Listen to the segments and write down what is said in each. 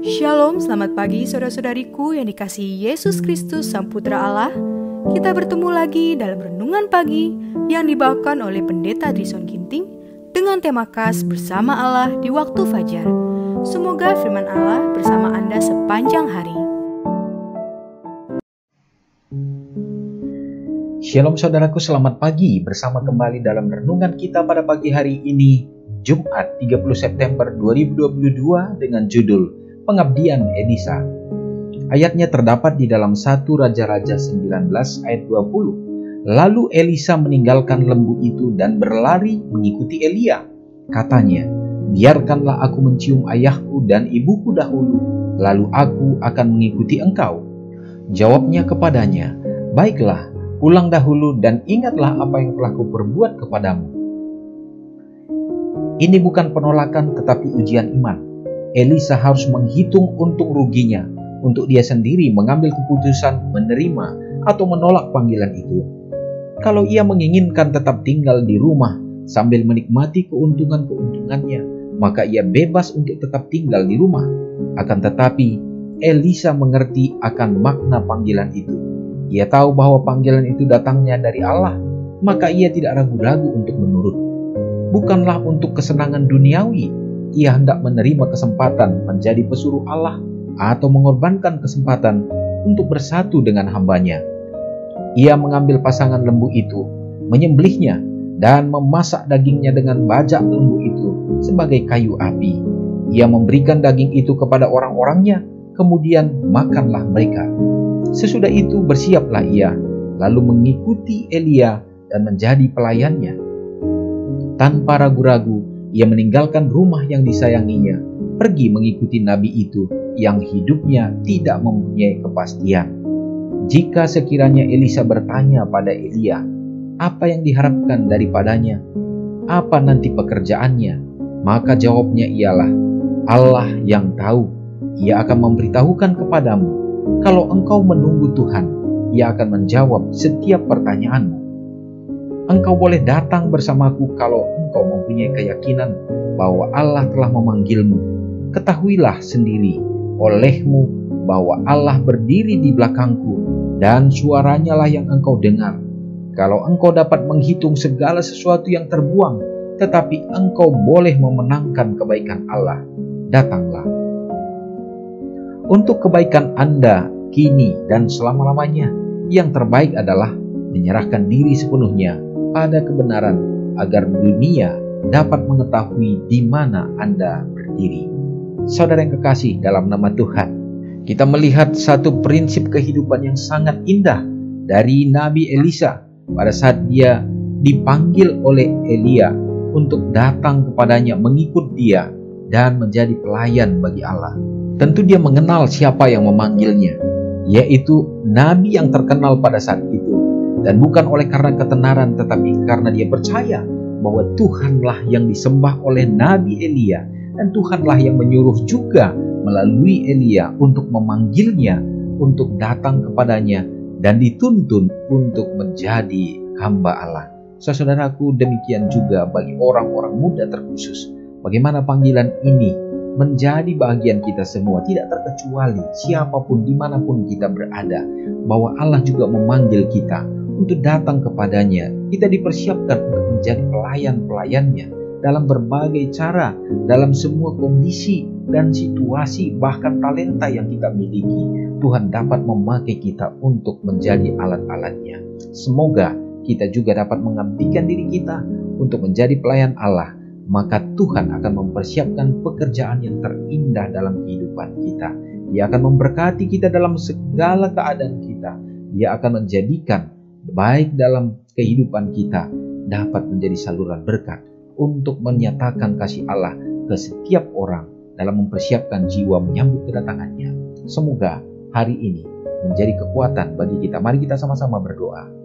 Shalom, selamat pagi saudara-saudariku yang dikasihi Yesus Kristus Sang Putra Allah. Kita bertemu lagi dalam Renungan Pagi yang dibawakan oleh Pendeta Drison Ginting dengan tema khas Bersama Allah di Waktu Fajar. Semoga firman Allah bersama Anda sepanjang hari. Shalom saudaraku, selamat pagi. Bersama kembali dalam renungan kita pada pagi hari ini, Jumat 30 September 2022 dengan judul Pengabdian Elisa. Ayatnya terdapat di dalam 1 Raja-Raja 19 ayat 20. Lalu Elisa meninggalkan lembu itu dan berlari mengikuti Elia. Katanya, biarkanlah aku mencium ayahku dan ibuku dahulu, lalu aku akan mengikuti engkau. Jawabnya kepadanya, baiklah, pulang dahulu dan ingatlah apa yang telah kuperbuat kepadamu. Ini bukan penolakan tetapi ujian iman. Elisa harus menghitung untung ruginya untuk dia sendiri mengambil keputusan menerima atau menolak panggilan itu. Kalau ia menginginkan tetap tinggal di rumah sambil menikmati keuntungan-keuntungannya, maka ia bebas untuk tetap tinggal di rumah. Akan tetapi, Elisa mengerti akan makna panggilan itu. Ia tahu bahwa panggilan itu datangnya dari Allah, maka ia tidak ragu-ragu untuk menurut. Bukanlah untuk kesenangan duniawi, ia hendak menerima kesempatan menjadi pesuruh Allah atau mengorbankan kesempatan untuk bersatu dengan hambanya. Ia mengambil pasangan lembu itu, menyembelihnya, dan memasak dagingnya dengan bajak lembu itu sebagai kayu api. Ia memberikan daging itu kepada orang-orangnya, kemudian makanlah mereka. Sesudah itu bersiaplah ia, lalu mengikuti Elia dan menjadi pelayannya. Tanpa ragu-ragu, ia meninggalkan rumah yang disayanginya, pergi mengikuti nabi itu yang hidupnya tidak mempunyai kepastian. Jika sekiranya Elisa bertanya pada Elia, apa yang diharapkan daripadanya? Apa nanti pekerjaannya? Maka jawabnya ialah, Allah yang tahu. Ia akan memberitahukan kepadamu. Kalau engkau menunggu Tuhan, Ia akan menjawab setiap pertanyaanmu. Engkau boleh datang bersamaku kalau engkau mempunyai keyakinan bahwa Allah telah memanggilmu. Ketahuilah sendiri olehmu bahwa Allah berdiri di belakangku dan suaranya lah yang engkau dengar. Kalau engkau dapat menghitung segala sesuatu yang terbuang, tetapi engkau boleh memenangkan kebaikan Allah, datanglah. Untuk kebaikan Anda kini dan selama-lamanya, yang terbaik adalah menyerahkan diri sepenuhnya pada kebenaran agar dunia dapat mengetahui di mana Anda berdiri. Saudara yang kekasih dalam nama Tuhan, kita melihat satu prinsip kehidupan yang sangat indah dari Nabi Elisa pada saat dia dipanggil oleh Elia untuk datang kepadanya, mengikut dia dan menjadi pelayan bagi Allah. Tentu dia mengenal siapa yang memanggilnya, yaitu Nabi yang terkenal pada saat itu. Dan bukan oleh karena ketenaran, tetapi karena dia percaya bahwa Tuhanlah yang disembah oleh Nabi Elia. Dan Tuhanlah yang menyuruh juga melalui Elia untuk memanggilnya, untuk datang kepadanya, dan dituntun untuk menjadi hamba Allah. Saudaraku, demikian juga bagi orang-orang muda terkhusus. Bagaimana panggilan ini menjadi bagian kita semua, tidak terkecuali siapapun dimanapun kita berada, bahwa Allah juga memanggil kita untuk datang kepadanya. Kita dipersiapkan untuk menjadi pelayan-pelayannya dalam berbagai cara, dalam semua kondisi dan situasi, bahkan talenta yang kita miliki. Tuhan dapat memakai kita untuk menjadi alat-alatnya. Semoga kita juga dapat mengabdikan diri kita untuk menjadi pelayan Allah. Maka Tuhan akan mempersiapkan pekerjaan yang terindah dalam kehidupan kita. Dia akan memberkati kita dalam segala keadaan kita. Dia akan menjadikan baik dalam kehidupan kita dapat menjadi saluran berkat untuk menyatakan kasih Allah ke setiap orang dalam mempersiapkan jiwa menyambut kedatangannya. Semoga hari ini menjadi kekuatan bagi kita. Mari kita sama-sama berdoa.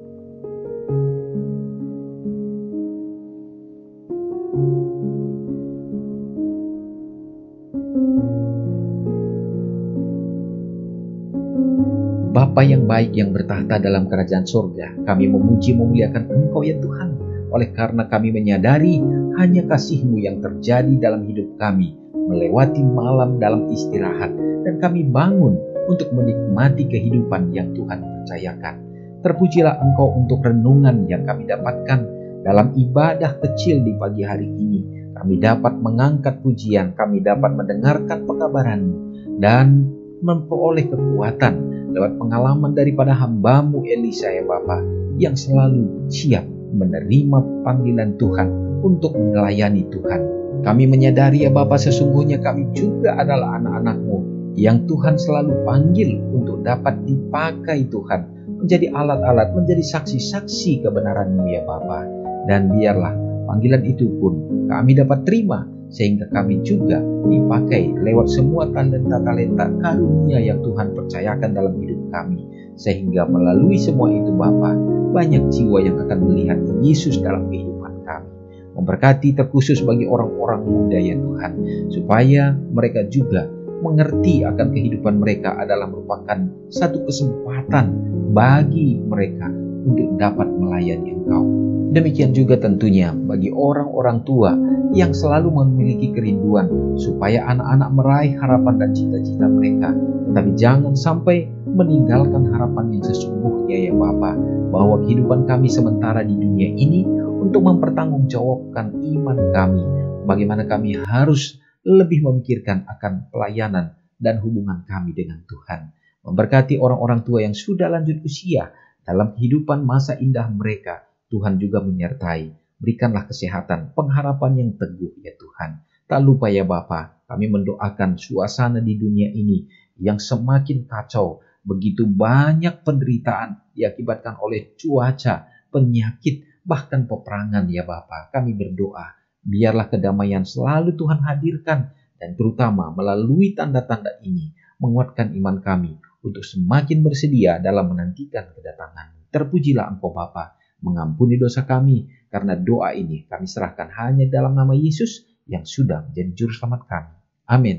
Bapa yang baik yang bertahta dalam kerajaan surga, kami memuji memuliakan Engkau ya Tuhan, oleh karena kami menyadari hanya kasih-Mu yang terjadi dalam hidup kami, melewati malam dalam istirahat, dan kami bangun untuk menikmati kehidupan yang Tuhan percayakan. Terpujilah Engkau untuk renungan yang kami dapatkan dalam ibadah kecil di pagi hari ini. Kami dapat mengangkat pujian, kami dapat mendengarkan pekabaran-Mu, dan memperoleh kekuatan lewat pengalaman daripada hamba-Mu Elisa ya Bapa, yang selalu siap menerima panggilan Tuhan untuk melayani Tuhan. Kami menyadari ya Bapa, sesungguhnya kami juga adalah anak-anak-Mu yang Tuhan selalu panggil untuk dapat dipakai Tuhan, menjadi alat-alat, menjadi saksi-saksi kebenaran-Mu ya Bapa. Dan biarlah panggilan itu pun kami dapat terima, sehingga kami juga dipakai lewat semua talenta-talenta karunia yang Tuhan percayakan dalam hidup kami. Sehingga melalui semua itu Bapa, banyak jiwa yang akan melihat Yesus dalam kehidupan kami. Memberkati terkhusus bagi orang-orang muda ya Tuhan, supaya mereka juga mengerti akan kehidupan mereka adalah merupakan satu kesempatan bagi mereka untuk dapat melayani Engkau. Demikian juga tentunya bagi orang-orang tua yang selalu memiliki kerinduan supaya anak-anak meraih harapan dan cita-cita mereka, tetapi jangan sampai meninggalkan harapan yang sesungguhnya ya Bapa, bahwa kehidupan kami sementara di dunia ini untuk mempertanggungjawabkan iman kami, bagaimana kami harus lebih memikirkan akan pelayanan dan hubungan kami dengan Tuhan. Memberkati orang-orang tua yang sudah lanjut usia dalam kehidupan masa indah mereka, Tuhan juga menyertai. Berikanlah kesehatan, pengharapan yang teguh ya Tuhan. Tak lupa ya Bapa, kami mendoakan suasana di dunia ini yang semakin kacau. Begitu banyak penderitaan diakibatkan oleh cuaca, penyakit, bahkan peperangan ya Bapa. Kami berdoa, biarlah kedamaian selalu Tuhan hadirkan, dan terutama melalui tanda-tanda ini menguatkan iman kami untuk semakin bersedia dalam menantikan kedatangan. Terpujilah Engkau Bapa, mengampuni dosa kami, karena doa ini kami serahkan hanya dalam nama Yesus yang sudah menjadi juru selamat kami. Amin.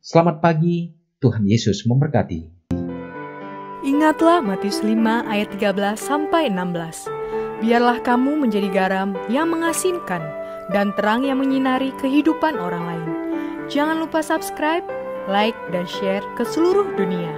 Selamat pagi, Tuhan Yesus memberkati. Ingatlah Matius 5 ayat 13-16. Biarlah kamu menjadi garam yang mengasinkan dan terang yang menyinari kehidupan orang lain. Jangan lupa subscribe, like, dan share ke seluruh dunia.